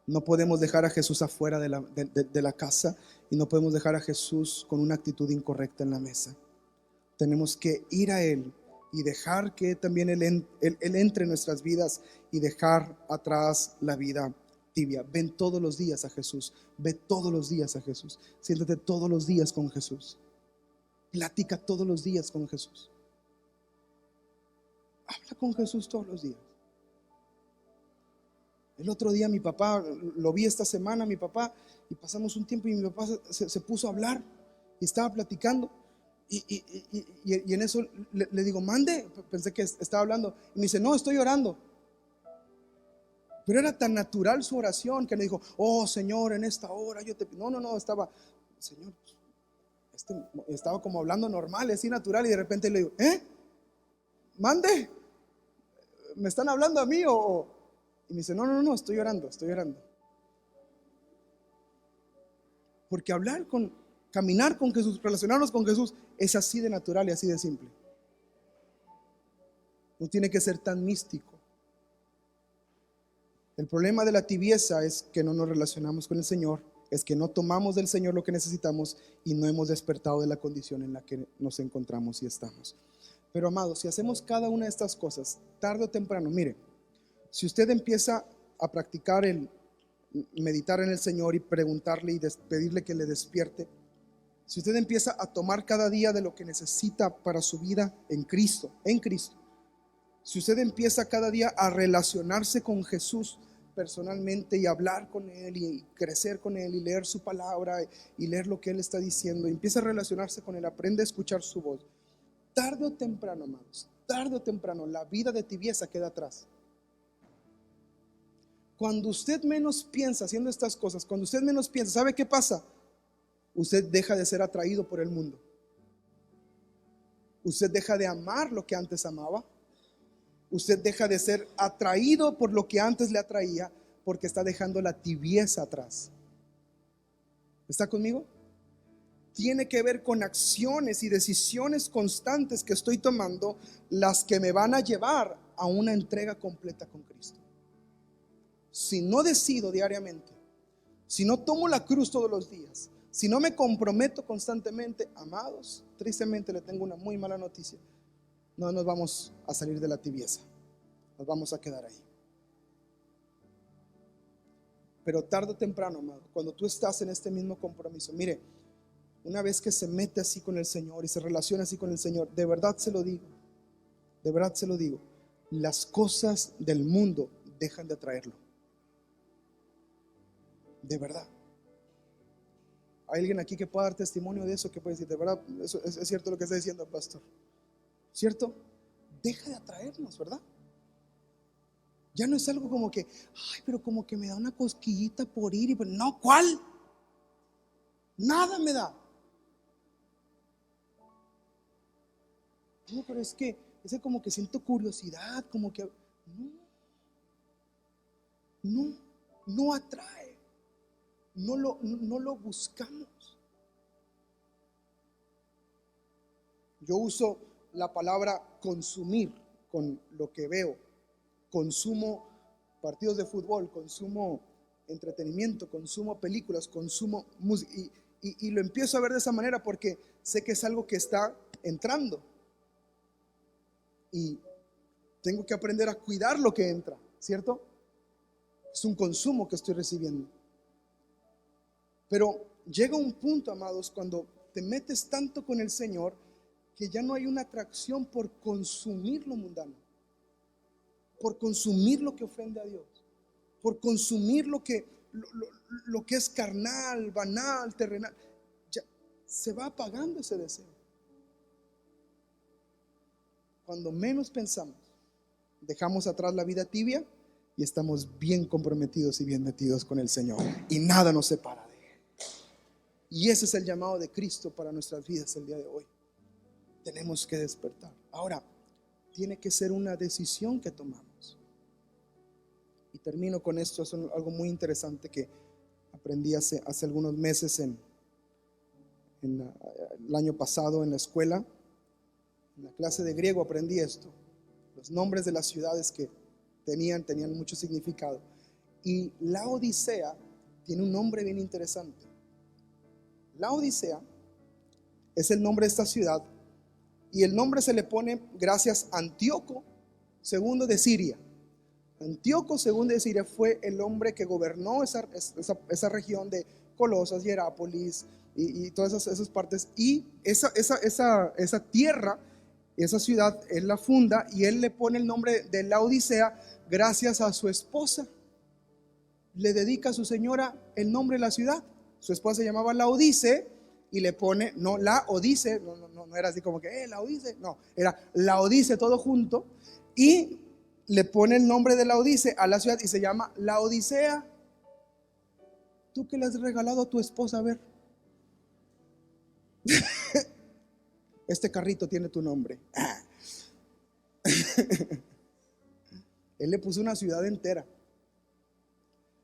No podemos dejar a Jesús afuera de la casa, y no podemos dejar a Jesús con una actitud incorrecta en la mesa. Tenemos que ir a Él y dejar que también Él entre en nuestras vidas, y dejar atrás la vida tibia. Ven todos los días a Jesús. Ve todos los días a Jesús. Siéntate todos los días con Jesús. Platica todos los días con Jesús. Habla con Jesús todos los días. El otro día mi papá, lo vi esta semana, mi papá, y pasamos un tiempo, y mi papá se puso a hablar y estaba platicando. Y en eso le digo, mande. Pensé que estaba hablando. Y me dice, no, estoy orando. Pero era tan natural su oración que le dijo, oh Señor, en esta hora yo te... No, estaba, Señor, estaba como hablando normal, así natural. Y de repente le digo, mande, ¿me están hablando a mí o...? Y me dice, no, estoy orando. Porque caminar con Jesús, relacionarnos con Jesús, es así de natural y así de simple. No tiene que ser tan místico. El problema de la tibieza es que no nos relacionamos con el Señor, es que no tomamos del Señor lo que necesitamos, y no hemos despertado de la condición en la que nos encontramos y estamos. Pero amados, si hacemos cada una de estas cosas, tarde o temprano, mire, si usted empieza a practicar el meditar en el Señor y preguntarle y pedirle que le despierte, si usted empieza a tomar cada día de lo que necesita para su vida en Cristo, si usted empieza cada día a relacionarse con Jesús personalmente, y hablar con Él y crecer con Él y leer su palabra y leer lo que Él está diciendo, y empieza a relacionarse con Él, aprende a escuchar su voz, tarde o temprano, amados, la vida de tibieza queda atrás. Cuando usted menos piensa haciendo estas cosas, cuando usted menos piensa, ¿sabe qué pasa? Usted deja de ser atraído por el mundo. Usted deja de amar lo que antes amaba. Usted deja de ser atraído por lo que antes le atraía, porque está dejando la tibieza atrás. ¿Está conmigo? Tiene que ver con acciones y decisiones constantes que estoy tomando, las que me van a llevar a una entrega completa con Cristo. Si no decido diariamente, si no tomo la cruz todos los días, si no me comprometo constantemente, amados, tristemente le tengo una muy mala noticia: no nos vamos a salir de la tibieza, nos vamos a quedar ahí. Pero tarde o temprano, amado, cuando tú estás en este mismo compromiso, mire, una vez que se mete así con el Señor y se relaciona así con el Señor, de verdad se lo digo, las cosas del mundo dejan de atraerlo. De verdad. ¿Hay alguien aquí que pueda dar testimonio de eso? Que puede decir, de verdad, eso es cierto lo que está diciendo el pastor? ¿Cierto? Deja de atraernos, ¿verdad? Ya no es algo como que, ay, pero como que me da una cosquillita por ir. No, ¿cuál? Nada me da. No, pero es que como que siento curiosidad, como que no atrae. No lo buscamos. Yo uso la palabra consumir con lo que veo. Consumo partidos de fútbol, consumo entretenimiento, consumo películas, consumo música, y lo empiezo a ver de esa manera porque sé que es algo que está entrando, y tengo que aprender a cuidar lo que entra, ¿cierto? Es un consumo que estoy recibiendo. Pero llega un punto, amados, cuando te metes tanto con el Señor, que ya no hay una atracción por consumir lo mundano. por consumir lo que ofende a Dios, por consumir lo que es carnal, banal, terrenal. Ya se va apagando ese deseo. Cuando menos pensamos, dejamos atrás la vida tibia y estamos bien comprometidos y bien metidos con el Señor, y nada nos separa de Él. Y ese es el llamado de Cristo para nuestras vidas el día de hoy. Tenemos que despertar. Ahora, tiene que ser una decisión que tomamos. Y termino con esto. Es algo muy interesante que aprendí hace algunos meses el año pasado en la escuela. En la clase de griego aprendí esto. Los nombres de las ciudades que tenían mucho significado. Y la Odisea tiene un nombre bien interesante. La Odisea es el nombre de esta ciudad, y el nombre se le pone gracias a Antíoco II de Siria. Antíoco II de Siria fue el hombre que gobernó esa región de Colosas, Hierápolis y todas esas partes. Y esa tierra, esa ciudad, él la funda, y él le pone el nombre de la Odisea gracias a su esposa. Le dedica a su señora el nombre de la ciudad. Su esposa se llamaba Laodice y le pone, no la Odice, no era así como que la Odice, no, era Laodice todo junto, y le pone el nombre de Laodice a la ciudad y se llama La Odisea. ¿Tú qué le has regalado a tu esposa? A ver. Este carrito tiene tu nombre. Él le puso una ciudad entera.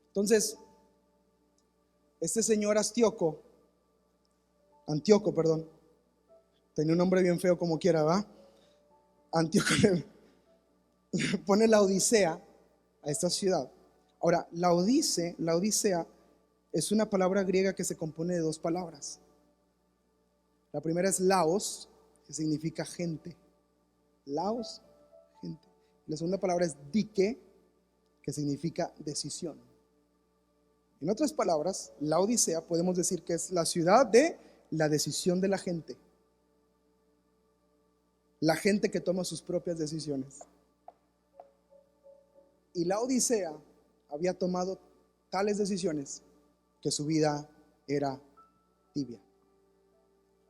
Entonces, este señor Antíoco, perdón, tenía un nombre bien feo como quiera, ¿va? Antíoco le pone la Odisea a esta ciudad. Ahora, la Odisea es una palabra griega que se compone de dos palabras. La primera es laos, que significa gente. Laos, gente. La segunda palabra es dike, que significa decisión. En otras palabras, la Odisea podemos decir que es la ciudad de la decisión de la gente. La gente que toma sus propias decisiones. Y la Odisea había tomado tales decisiones que su vida era tibia.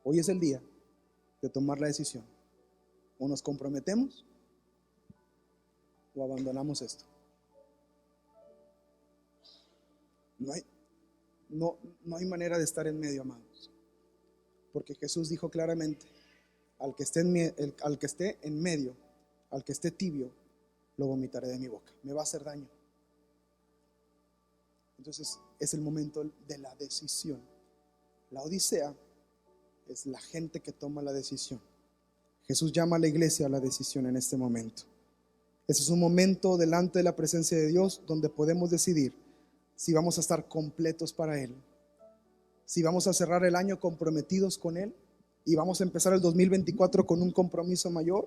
Hoy es el día de tomar la decisión. O nos comprometemos o abandonamos esto. No hay manera de estar en medio, amados. Porque Jesús dijo claramente, al que esté en medio, al que esté tibio, lo vomitaré de mi boca. Me va a hacer daño. Entonces es el momento de la decisión. La Odisea es la gente que toma la decisión. Jesús llama a la iglesia a la decisión en este momento. Ese es un momento delante de la presencia de Dios donde podemos decidir si vamos a estar completos para Él, si vamos a cerrar el año comprometidos con Él y vamos a empezar el 2024 con un compromiso mayor,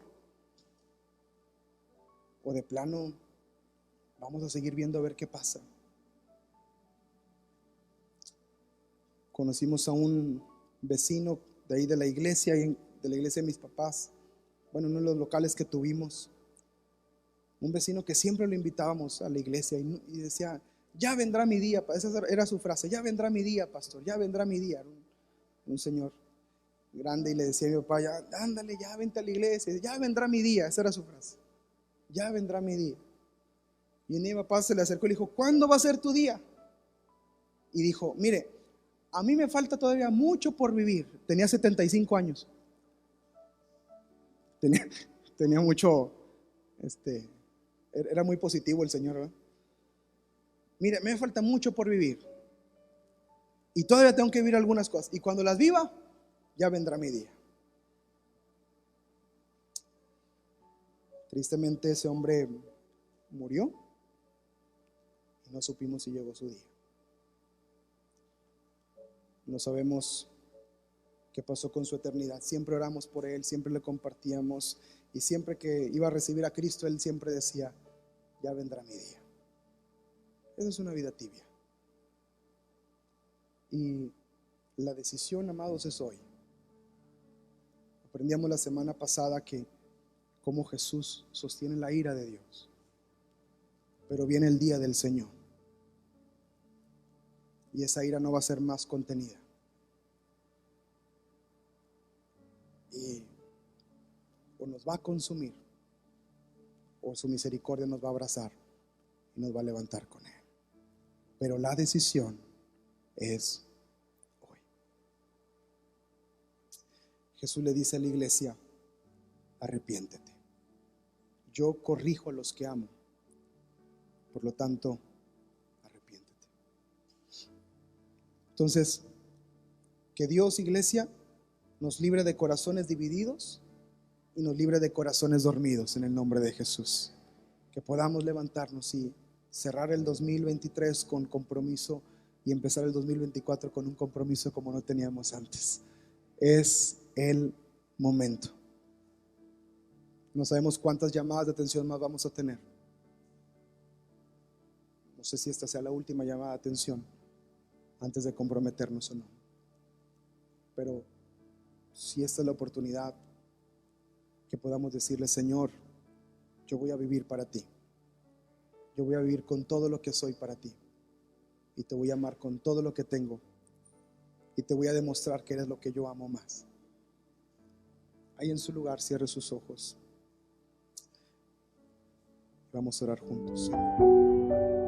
o de plano vamos a seguir viendo a ver qué pasa. Conocimos a un vecino de ahí de la iglesia de mis papás, bueno, uno de los locales que tuvimos, un vecino que siempre lo invitábamos a la iglesia y decía, ya vendrá mi día. Esa era su frase, ya vendrá mi día, pastor, ya vendrá mi día. Un señor grande, y le decía a mi papá, ya, ándale, ya vente a la iglesia, ya vendrá mi día. Esa era su frase, ya vendrá mi día. Y mi papá se le acercó y le dijo, ¿cuándo va a ser tu día? Y dijo, mire, a mí me falta todavía mucho por vivir. Tenía 75 años. Tenía mucho, era muy positivo el señor, ¿verdad? Mire, me falta mucho por vivir y todavía tengo que vivir algunas cosas, y cuando las viva, ya vendrá mi día. Tristemente ese hombre murió y no supimos si llegó su día. No sabemos qué pasó con su eternidad. Siempre oramos por él, siempre le compartíamos, y siempre que iba a recibir a Cristo, él siempre decía, ya vendrá mi día. Esa es una vida tibia. Y la decisión, amados, es hoy. Aprendíamos la semana pasada que cómo Jesús sostiene la ira de Dios. pero viene el día del Señor. Y esa ira no va a ser más contenida. Y o nos va a consumir, o su misericordia nos va a abrazar y nos va a levantar con Él. Pero la decisión es hoy. Jesús le dice a la iglesia: arrepiéntete. Yo corrijo a los que amo. Por lo tanto, arrepiéntete. Entonces, que Dios, iglesia, nos libre de corazones divididos y nos libre de corazones dormidos en el nombre de Jesús. Que podamos levantarnos y cerrar el 2023 con compromiso y empezar el 2024 con un compromiso como no teníamos antes. Es el momento. No sabemos cuántas llamadas de atención más vamos a tener. No sé si esta sea la última llamada de atención antes de comprometernos o no. Pero si esta es la oportunidad, que podamos decirle: Señor, yo voy a vivir para ti. Yo voy a vivir con todo lo que soy para ti. Y te voy a amar con todo lo que tengo. Y te voy a demostrar que eres lo que yo amo más. Ahí en su lugar, cierre sus ojos. Vamos a orar juntos, Señor.